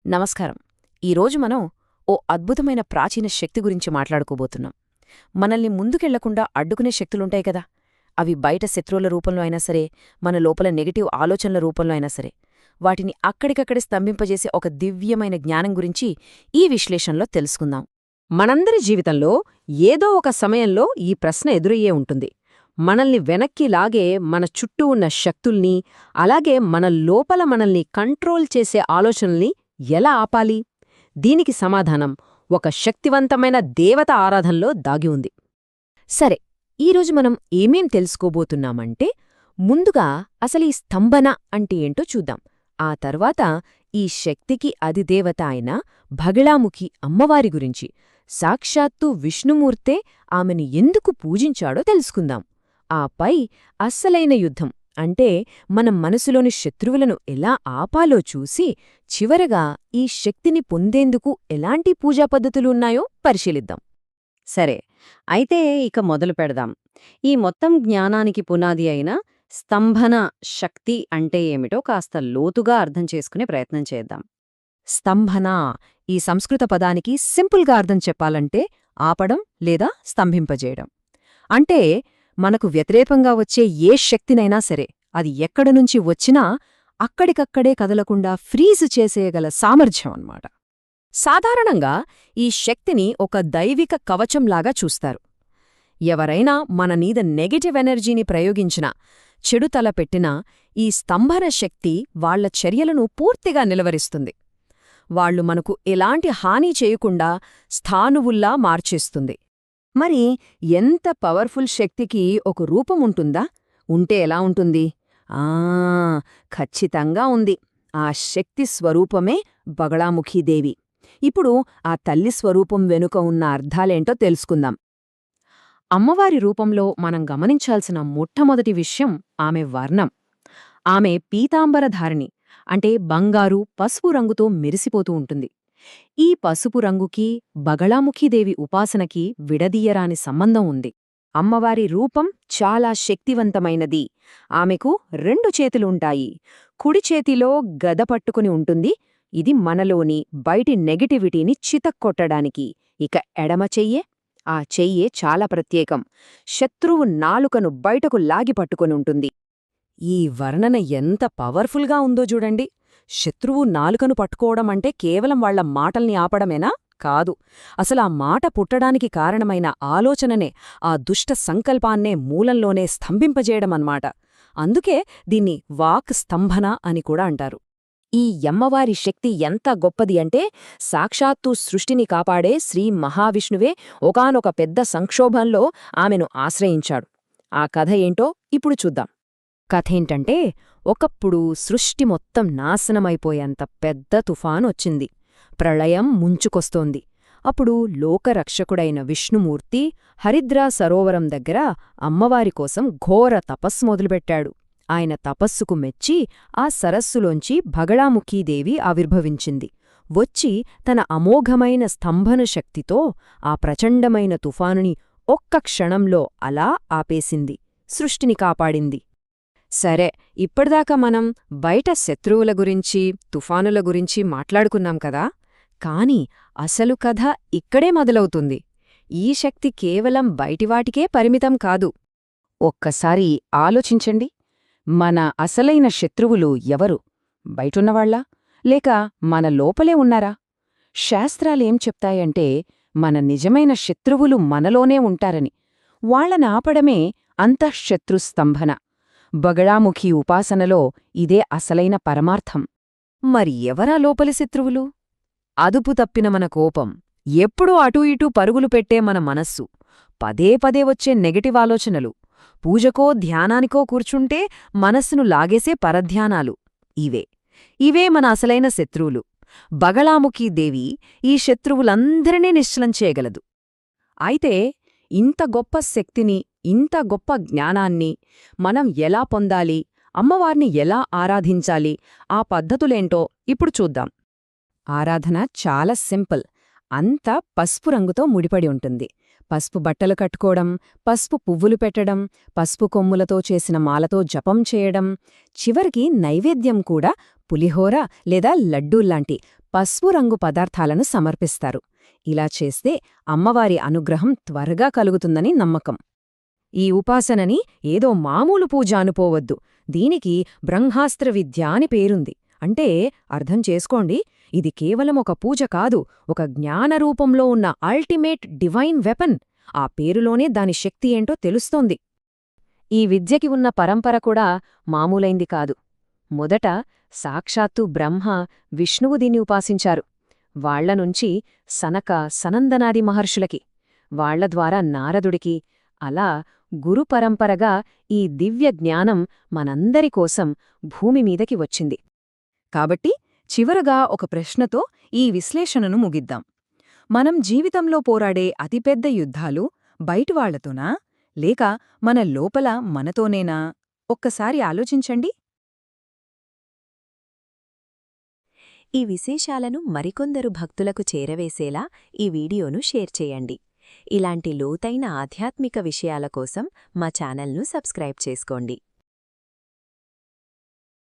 నమస్కారం. ఈరోజు మనం ఓ అద్భుతమైన ప్రాచీన శక్తి గురించి మాట్లాడుకోబోతున్నాం. మనల్ని ముందుకెళ్లకుండా అడ్డుకునే శక్తులుంటాయి కదా, అవి బయట శత్రువుల రూపంలో అయినా సరే, మన లోపల నెగటివ్ ఆలోచనల రూపంలో అయినా సరే, వాటిని అక్కడికక్కడే స్తంభింపజేసే ఒక దివ్యమైన జ్ఞానం గురించి ఈ విశ్లేషణలో తెలుసుకుందాం. మనందరి జీవితంలో ఏదో ఒక సమయంలో ఈ ప్రశ్న ఎదురయ్యే ఉంటుంది. మనల్ని వెనక్కి లాగే మన చుట్టూ ఉన్న శక్తుల్ని, అలాగే మన లోపల మనల్ని కంట్రోల్ చేసే ఆలోచనల్ని ఎలా ఆపాలి? దీనికి సమాధానం ఒక శక్తివంతమైన దేవత ఆరాధనలో దాగి ఉంది. సరే, ఈరోజు మనం ఏమేం తెలుసుకోబోతున్నామంటే, ముందుగా అసలీ స్తంభన అంటే ఏంటో చూద్దాం. ఆ తర్వాత ఈ శక్తికి అధిదేవత అయిన భగళాముఖి అమ్మవారి గురించి, సాక్షాత్తు విష్ణుమూర్తే ఆమెను ఎందుకు పూజించాడో తెలుసుకుందాం. ఆపై అస్సలైన యుద్ధం అంటే మన మనసులోని శత్రువులను ఎలా ఆపాలో చూసి, చివరగా ఈ శక్తిని పొందేందుకు ఎలాంటి పూజా పద్ధతులు ఉన్నాయో పరిశీలిద్దాం. సరే, అయితే ఇక మొదలు పెడదాం. ఈ మొత్తం జ్ఞానానికి పునాది అయిన స్తంభన శక్తి అంటే ఏమిటో కాస్త లోతుగా అర్థం చేసుకునే ప్రయత్నం చేద్దాం. స్తంభన ఈ సంస్కృత పదానికి సింపుల్గా అర్థం చెప్పాలంటే ఆపడం లేదా స్తంభింపజేయడం. అంటే మనకు వ్యతిరేకంగా వచ్చే ఏ శక్తినైనా సరే, అది ఎక్కడనుంచి వచ్చినా అక్కడికక్కడే కదలకుండా ఫ్రీజు చేసేయగల సామర్థ్యం అన్నమాట. సాధారణంగా ఈ శక్తిని ఒక దైవిక కవచంలాగా చూస్తారు. ఎవరైనా మన మీద నెగటివ్ ఎనర్జీని ప్రయోగించినా, చెడు తలపెట్టినా ఈ స్తంభన శక్తి వాళ్ల చర్యలను పూర్తిగా నిలవరిస్తుంది. వాళ్లు మనకు ఎలాంటి హాని చేయకుండా స్థానువుల్లా మార్చేస్తుంది. మరి ఎంత పవర్ఫుల్ శక్తికి ఒక రూపముంటుందా? ఉంటే ఎలా ఉంటుంది? ఖచ్చితంగా ఉంది. ఆ శక్తి స్వరూపమే బగళాముఖీదేవి. ఇప్పుడు ఆ తల్లి స్వరూపం వెనుక ఉన్న అర్థాలేంటో తెలుసుకుందాం. అమ్మవారి రూపంలో మనం గమనించాల్సిన మొట్టమొదటి విషయం ఆమె వర్ణం. ఆమె పీతాంబరధారిణి, అంటే బంగారు, పసుపు రంగుతో మెరిసిపోతూ ఉంటుంది. ఈ పసుపు రంగుకి బగళాముఖీదేవి ఉపాసనకి విడదీయరాని సంబంధం ఉంది. అమ్మవారి రూపం చాలా శక్తివంతమైనది. ఆమెకు 2 చేతులుంటాయి. కుడి చేతిలో గద పట్టుకుని ఉంటుంది. ఇది మనలోని బయటి నెగటివిటీని చితక్కొట్టడానికి. ఇక ఎడమ చెయ్యే, ఆ చెయ్యే చాలా ప్రత్యేకం. శత్రువు నాలుకను బయటకు లాగి పట్టుకుని. ఈ వర్ణన ఎంత పవర్ఫుల్గా ఉందో చూడండి. శత్రువు నాలుకను పట్టుకోవడమంటే కేవలం వాళ్ల మాటల్ని ఆపడమేనా? కాదు. అసలు ఆ మాట పుట్టడానికి కారణమైన ఆలోచననే, ఆ దుష్ట సంకల్పాన్నే మూలంలోనే స్తంభింపజేయడమన్మాట. అందుకే దీన్ని వాక్ స్తంభన అని కూడా అంటారు. ఈ యమ్మవారి శక్తి ఎంత గొప్పది అంటే, సాక్షాత్తు సృష్టిని కాపాడే శ్రీ మహావిష్ణువే ఒకానొక పెద్ద సంక్షోభంలో ఆమెను ఆశ్రయించాడు. ఆ కథ ఏంటో ఇప్పుడు చూద్దాం. కథేంటంటే, ఒకప్పుడు సృష్టి మొత్తం నాశనమైపోయేంత పెద్ద తుఫానొచ్చింది. ప్రళయం ముంచుకొస్తోంది. అప్పుడు లోకరక్షకుడైన విష్ణుమూర్తి హరిద్రా సరోవరం దగ్గర అమ్మవారి కోసం ఘోర తపస్సు మొదలుపెట్టాడు. ఆయన తపస్సుకు మెచ్చి ఆ సరస్సులోంచి భగళాముఖీదేవి ఆవిర్భవించింది. వచ్చి తన అమోఘమైన స్తంభన శక్తితో ఆ ప్రచండమైన తుఫానుని ఒక్క క్షణంలో అలా ఆపేసింది. సృష్టిని కాపాడింది. సరే, ఇప్పటిదాకా మనం బయట శత్రువుల గురించి, తుఫానుల గురించి మాట్లాడుకున్నాం కదా, కాని అసలు కథ ఇక్కడే మొదలవుతుంది. ఈ శక్తి కేవలం బయటివాటికే పరిమితం కాదు. ఒక్కసారి ఆలోచించండి. మన అసలైన శత్రువులు ఎవరు? బయటున్నవాళ్లా, లేక మన లోపలే ఉన్నారా? శాస్త్రాలేం చెప్తాయంటే, మన నిజమైన శత్రువులు మనలోనే ఉంటారని. వాళ్లనాపడమే అంతఃశత్రుస్తంభన. బగళాముఖి ఉపాసనలో ఇదే అసలైన పరమార్థం. మరి ఎవరా లోపలి శత్రువులు? అదుపు తప్పిన మన కోపం, ఎప్పుడూ అటూ ఇటూ పరుగులు పెట్టే మన మనస్సు, పదే పదే వచ్చే నెగటివ్ ఆలోచనలు, పూజకో ధ్యానానికో కూర్చుంటే మనస్సును లాగేసే పరధ్యానాలు, ఇవే మన అసలైన శత్రువులు. బగళాముఖీదేవి ఈ శత్రువులందరినీ నిశ్చలం చేయగలదు. అయితే ఇంత గొప్ప శక్తిని, ఇంత గొప్ప జ్ఞానాన్ని మనం ఎలా పొందాలి? అమ్మవారిని ఎలా ఆరాధించాలి? ఆ పద్ధతులేంటో ఇప్పుడు చూద్దాం. ఆరాధన చాలా సింపుల్. అంతా పసుపు రంగుతో ముడిపడి ఉంటుంది. పసుపు బట్టలు కట్టుకోవడం, పసుపు పువ్వులు పెట్టడం, పసుపు కొమ్ములతో చేసిన మాలతో జపం చేయడం, చివరికి నైవేద్యం కూడా పులిహోర లేదా లడ్డూల్లాంటి పసుపు రంగు పదార్థాలను సమర్పిస్తారు. ఇలా చేస్తే అమ్మవారి అనుగ్రహం త్వరగా కలుగుతుందని నమ్మకం. ఈ ఉపాసనని ఏదో మామూలు పూజ అనుకోవద్దు. దీనికి బ్రహ్మాస్త్ర విద్య అని పేరుంది. అంటే అర్థం చేసుకోండి, ఇది కేవలం ఒక పూజ కాదు, ఒక జ్ఞానరూపంలో ఉన్న అల్టిమేట్ డివైన్ వెపన్. ఆ పేరులోనే దాని శక్తి ఏంటో తెలుస్తోంది. ఈ విద్యకి ఉన్న పరంపర కూడా మామూలైంది కాదు. మొదట సాక్షాత్తు బ్రహ్మ, విష్ణువు దీన్ని ఉపాసించారు. వాళ్లనుంచి సనక, సనందనాది మహర్షులకి, వాళ్ల ద్వారా నారదుడికి, అలా గురుపరంపరగా ఈ దివ్య జ్ఞానం మనందరి కోసం భూమిమీదకి వచ్చింది. కాబట్టి చివరగా ఒక ప్రశ్నతో ఈ విశ్లేషణను ముగిద్దాం. మనం జీవితంలో పోరాడే అతిపెద్ద యుద్ధాలు బయటివాళ్లతోనా, లేక మన లోపల మనతోనేనా? ఒక్కసారి ఆలోచించండి. ఈ విశేషాలను మరికొందరు భక్తులకు చేరవేసేలా ఈ వీడియోను షేర్ చేయండి. ఇలాంటి లోతైన ఆధ్యాత్మిక విషయాల కోసం మా ఛానల్ను సబ్స్క్రైబ్ చేసుకోండి.